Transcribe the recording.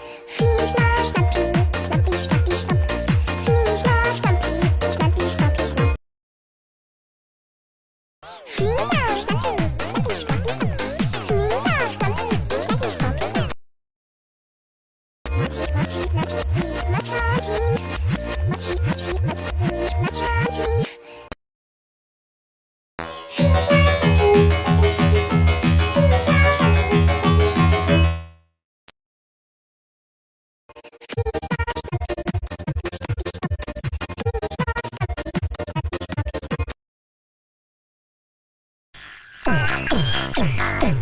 Schni, schna, schnapi, schnapi, schnapi, schnapp. Schni, schna, schnapi, schnapi, schnapi, schnapp. Schni, schna, schnapi, schnapi, schnapi, schnapp. Schni, schna, schnapi, schnapi, schnapi, schnapp. Maci, maci, maci, maciaci. Maci, maci, maci, maciaci. Schni, schna, schnapi, schnapi, schnapi, schnapp. Schni, schna, schnapi, schnapi, schnapi, schnapp. Schni, schna, schnapi, schnapi, schnapi, schnapi, schnapi, schnapi.